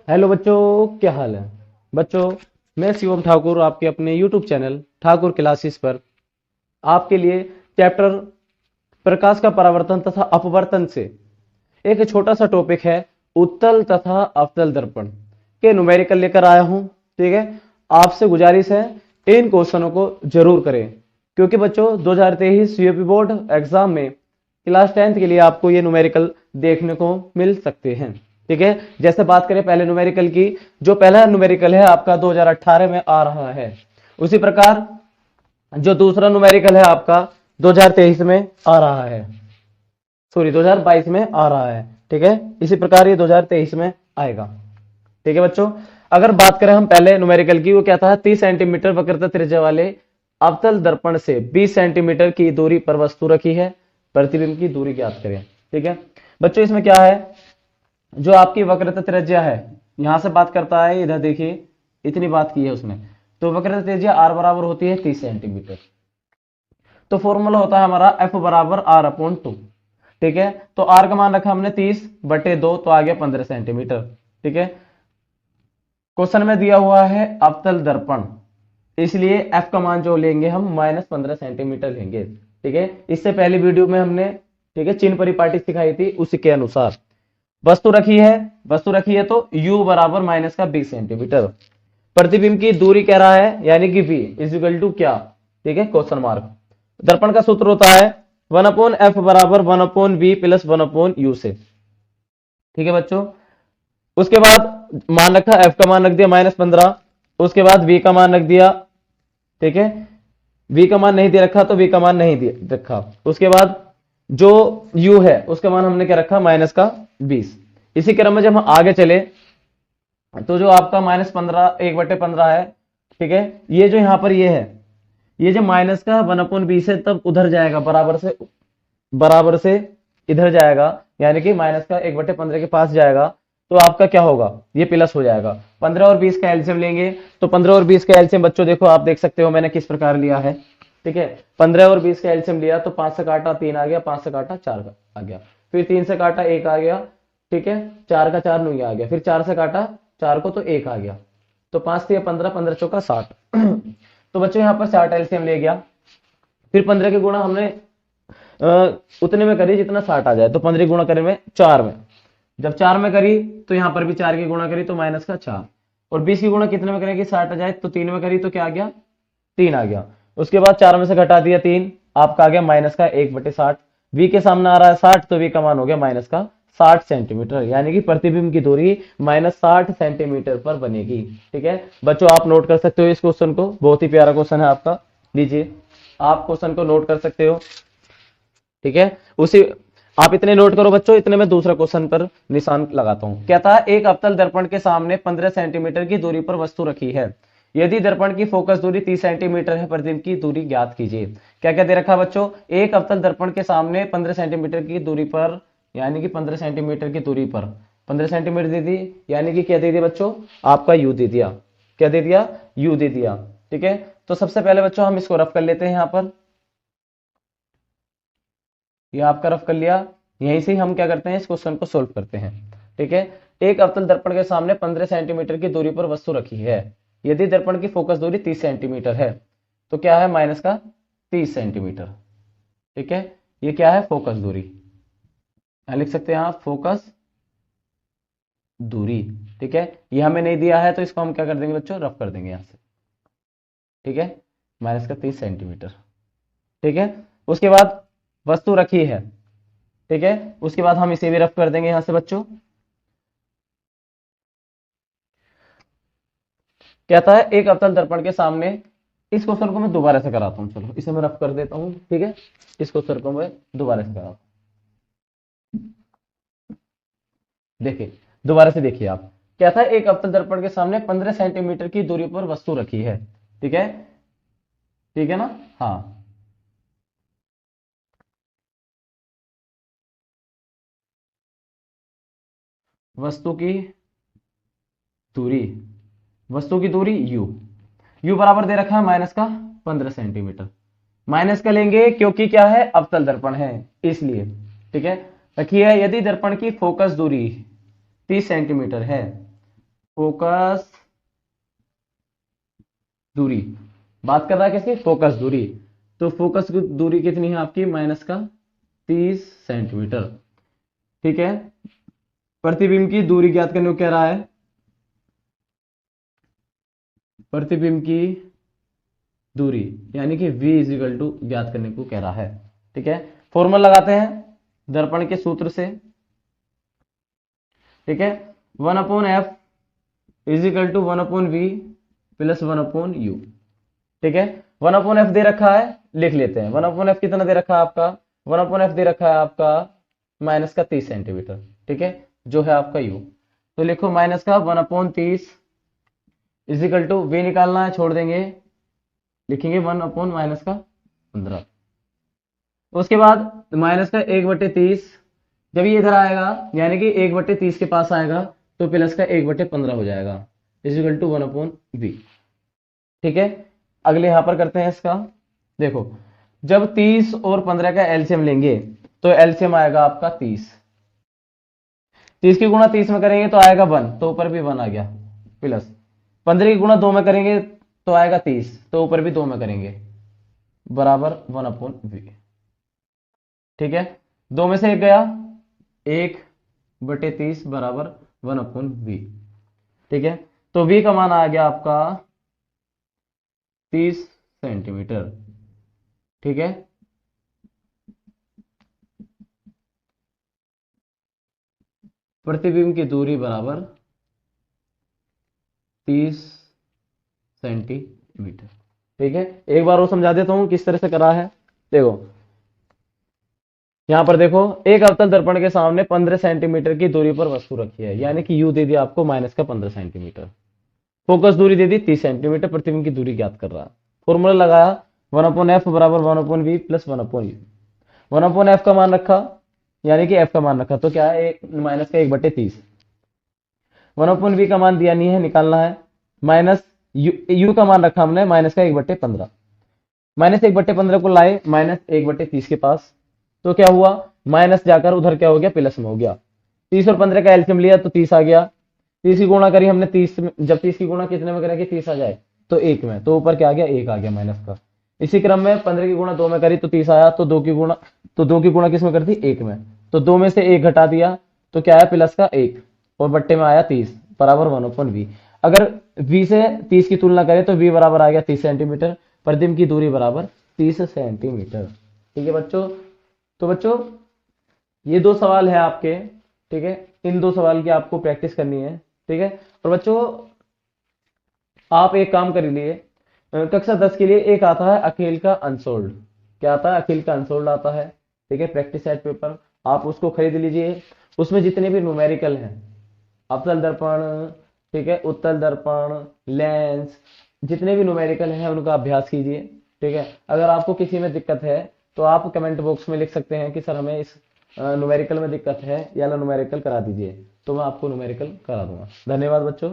Hello बच्चों, क्या हाल है। बच्चों, मैं शिवम ठाकुर आपके अपने YouTube चैनल ठाकुर क्लासेस पर आपके लिए चैप्टर प्रकाश का परावर्तन तथा अपवर्तन से एक छोटा सा टॉपिक है, उत्तल तथा अवतल दर्पण के न्यूमेरिकल लेकर आया हूं। ठीक है, आपसे गुजारिश है इन क्वेश्चनों को जरूर करें, क्योंकि बच्चों 2023 यूपी बोर्ड एग्जाम में क्लास 10th के लिए आपको ये न्यूमेरिकल देखने को मिल सकते हैं। ठीक है, जैसे बात करें पहले न्यूमेरिकल की, जो पहला न्यूमेरिकल है आपका 2018 में आ रहा है, उसी प्रकार जो दूसरा न्यूमेरिकल है आपका 2023 में आ रहा है, सॉरी 2022 में आ रहा है। ठीक है, इसी प्रकार ये 2023 में आएगा। ठीक है बच्चों, अगर बात करें हम पहले न्यूमेरिकल की, वो क्या था, 30 सेंटीमीटर वक्रता त्रिज्या वाले अवतल दर्पण से 20 सेंटीमीटर की दूरी पर वस्तु रखी है, प्रतिबिंब की दूरी ज्ञात करें। ठीक है बच्चों, इसमें क्या है, जो आपकी वक्रता त्रिज्या है, यहां से बात करता है, इधर देखिए इतनी बात की है उसने, तो वक्रता त्रिज्या आर बराबर होती है 30 सेंटीमीटर। तो फॉर्मूला होता है हमारा एफ बराबर आर अपॉन 2। ठीक है, तो आर का मान रखा हमने 30/2, तो आ गया 15 सेंटीमीटर। ठीक है, क्वेश्चन में दिया हुआ है अवतल दर्पण, इसलिए एफ का मान जो लेंगे हम -15 सेंटीमीटर लेंगे। ठीक है, इससे पहले वीडियो में हमने, ठीक है, चिन्ह परिपाटी सिखाई थी, उसी के अनुसार वस्तु रखी है तो u बराबर माइनस का 20 सेंटीमीटर। प्रतिबिंब की दूरी कह रहा है, यानी कि v इज इक्वल टू क्या, ठीक है, क्वेश्चन मार्क। दर्पण का सूत्र होता है 1/f बराबर 1/v प्लस 1/u से। ठीक है बच्चों, उसके बाद मान रखा, f का मान रख दिया -15, उसके बाद v का मान रख दिया। ठीक है, v का मान नहीं दे रखा तो v का मान नहीं दे रखा। उसके बाद जो u है उसका मान हमने क्या रखा, -20। इसी क्रम में जब हम आगे चले तो जो आपका -15 1/15 है, ठीक है, ये जो यहां पर ये है, ये जो माइनस का 1/20 है, तब उधर जाएगा, बराबर से इधर जाएगा, यानी कि माइनस का 1/15 के पास जाएगा, तो आपका क्या होगा, ये प्लस हो जाएगा। 15 और 20 का एलसीएम लेंगे, तो 15 और 20 का एलसीएम बच्चों देखो, आप देख सकते हो मैंने किस प्रकार लिया है। ठीक है, 15 और 20 का एलसीएम लिया तो 5 से काटा 3 आ गया, 5 से काटा 4 आ गया, फिर 3 से काटा 1 आ गया। ठीक है, 4 का 4 नहीं आ गया, फिर 4 से काटा 4 को तो 1 आ गया, तो 5 से 15, 15 चौका 60। तो बच्चों यहाँ पर 60 एलसीएम ले गया, फिर 15 के गुणा हमने उतने में करी जितना 60 आ जाए, तो 15 गुणा करें में 4 में, जब 4 में करी तो यहां पर भी 4 की गुणा करी तो माइनस का 4, और 20 की गुणा कितने में करेंगे, 60 आ जाए, तो 3 में करी तो क्या आ गया, 3 आ गया। उसके बाद 4 में से घटा दिया 3, आपका आ गया माइनस का 1/60। वी के सामने आ रहा है 60, तो वी का मान हो गया माइनस का 60 सेंटीमीटर, यानी कि प्रतिबिंब की दूरी -60 सेंटीमीटर पर बनेगी। ठीक है बच्चों, आप नोट कर सकते हो इस क्वेश्चन को, बहुत ही प्यारा क्वेश्चन है आपका, लीजिए आप क्वेश्चन को नोट कर सकते हो। ठीक है, उसी आप इतने नोट करो बच्चों, इतने में दूसरा क्वेश्चन पर निशान लगाता हूं। क्या था, एक अवतल दर्पण के सामने 15 सेंटीमीटर की दूरी पर वस्तु रखी है, यदि दर्पण की फोकस दूरी 30 सेंटीमीटर है, प्रतिबिंब की दूरी ज्ञात कीजिए। क्या क्या दे रखा बच्चों, एक अवतल दर्पण के सामने 15 सेंटीमीटर की दूरी पर, यानी कि 15 सेंटीमीटर की दूरी पर 15 सेंटीमीटर दे दी, यानी कि क्या दे दिया बच्चों, आपका यू दे दिया। क्या दे दिया, यू दे दिया। ठीक है, तो सबसे पहले बच्चों हम इसको रफ कर लेते हैं, यहां पर ये आपका रफ कर लिया, यहीं से हम क्या करते हैं, इस क्वेश्चन को सोल्व करते हैं। ठीक है, एक अवतल दर्पण के सामने 15 सेंटीमीटर की दूरी पर वस्तु रखी है, यदि दर्पण की फोकस दूरी 30 सेंटीमीटर है, तो क्या है, माइनस का 30 सेंटीमीटर। ठीक है, ये क्या है, फोकस दूरी, यहां लिख सकते हैं आप फोकस दूरी। ठीक है, ये हमें नहीं दिया है, तो इसको हम क्या कर देंगे बच्चों, रफ कर देंगे यहां से। ठीक है, माइनस का 30 सेंटीमीटर। ठीक है, उसके बाद वस्तु रखी है। ठीक है, उसके बाद हम इसे भी रफ कर देंगे यहां से बच्चों। कहता है एक अवतल दर्पण के सामने, इस क्वेश्चन को मैं दोबारा से कराता हूं, चलो इसे मैं रफ कर देता हूं। ठीक है, इस क्वेश्चन को मैं दोबारा से कराता हूं, देखिए दोबारा से देखिए आप। क्या था, एक अवतल दर्पण के सामने 15 सेंटीमीटर की दूरी पर वस्तु रखी है। ठीक है, ठीक है ना, हाँ, वस्तु की दूरी, वस्तु की दूरी यू बराबर दे रखा है माइनस का 15 सेंटीमीटर। माइनस का लेंगे क्योंकि क्या है, अवतल दर्पण है, इसलिए। ठीक है, रखिए, यदि दर्पण की फोकस दूरी 30 सेंटीमीटर है, फोकस दूरी, बात कर रहा है किसकी, फोकस दूरी। तो फोकस की दूरी कितनी है आपकी, माइनस का 30 सेंटीमीटर। ठीक है, प्रतिबिंब की दूरी ज्ञात करने को कह रहा है, प्रतिबिंब की दूरी यानी कि v इज इक्वल टू ज्ञात करने को कह रहा है। ठीक है, फॉर्मूला लगाते हैं दर्पण के सूत्र से। ठीक है, 1/f is equal to 1/v plus 1/u। ठीक है, 1/f दे रखा है, लिख लेते हैं। 1/f कितना दे रखा है आपका, 1/f दे रखा है आपका माइनस का 30 सेंटीमीटर। ठीक है, जो है आपका u। तो लिखो माइनस का 1/30 इज इक्वल टू v निकालना है, छोड़ देंगे, लिखेंगे 1/ माइनस का 15। उसके बाद माइनस का 1/30, जब ये इधर आएगा यानी कि 1/30 के पास आएगा तो प्लस का 1/15 हो जाएगा इज इक्वल टू 1/v। ठीक है, अगले यहां पर करते हैं इसका। देखो, जब 30 और 15 का एलसीएम लेंगे तो एलसीएम आएगा आपका 30। 30 की गुणा 30 में करेंगे तो आएगा 1, तो ऊपर भी 1 आ गया, प्लस 15 की गुणा 2 में करेंगे तो आएगा 30, तो ऊपर भी 2 में करेंगे, बराबर 1/v। ठीक है, 2 में से 1 गया, 1/30 बराबर 1/v। ठीक है, तो v का मान आ गया आपका 30 सेंटीमीटर। ठीक है, प्रतिबिंब की दूरी बराबर 30 सेंटीमीटर। ठीक है, एक बार वो समझा देता हूं किस तरह से करा है। देखो, यहां पर देखो, एक अवतल दर्पण के सामने 15 सेंटीमीटर की दूरी पर वस्तु रखी है, यानी कि u दे दिया आपको माइनस का 15 सेंटीमीटर, फोकस दूरी दे दी 30 सेंटीमीटर, प्रतिबिंब की दूरी ज्ञात कर रहा है। फॉर्मूला लगाया 1/f बराबर 1/v प्लस 1/u। 1/f का मान रखा यानी कि f का मान रखा, तो क्या है, माइनस का 1/30। 1/v का मान दिया नहीं है, निकालना है, माइनस u का मान रखा हमने माइनस का 1/15। माइनस 1/15 को लाए माइनस 1/30 के पास, तो क्या हुआ, माइनस जाकर उधर क्या हो गया, प्लस में हो गया। 30 और 15 का एलसीएम लिया तो 30 आ गया। 30 की गुणा करी हमने 30 में, जब 30 की गुणा कितने में करेंगे, 30 आ जाए तो 1 में, तो ऊपर क्या आ गया, 1 आ गया माइनस का। इसी क्रम में 15 की गुणा 2 में करी तो 30 आया, तो 2 की गुणा किस में कर दी, 1 में, तो 2 में से 1 घटा दिया तो क्या आया, प्लस का 1, और बट्टे में आया 30 बराबर 1/v। अगर v से 30 की तुलना करें तो v बराबर आ गया 30 सेंटीमीटर, प्रतिबिंब की दूरी बराबर 30 सेंटीमीटर। ठीक है बच्चों, तो बच्चों ये 2 सवाल है आपके। ठीक है, इन 2 सवाल की आपको प्रैक्टिस करनी है। ठीक है, और बच्चों आप एक काम कर लिए, कक्षा 10 के लिए एक आता है अखिल का अनसोल्ड। क्या आता है, अखिल का अनसोल्ड आता है। ठीक है, प्रैक्टिस सेट पेपर आप उसको खरीद लीजिए। उसमें जितने भी न्यूमेरिकल हैं, अवतल दर्पण, ठीक है, उत्तल दर्पण, लेंस, जितने भी न्यूमेरिकल हैं उनका अभ्यास कीजिए। ठीक है, अगर आपको किसी में दिक्कत है तो आप कमेंट बॉक्स में लिख सकते हैं कि सर हमें इस न्यूमेरिकल में दिक्कत है या न्यूमेरिकल करा दीजिए, तो मैं आपको न्यूमेरिकल करा दूंगा। धन्यवाद बच्चों।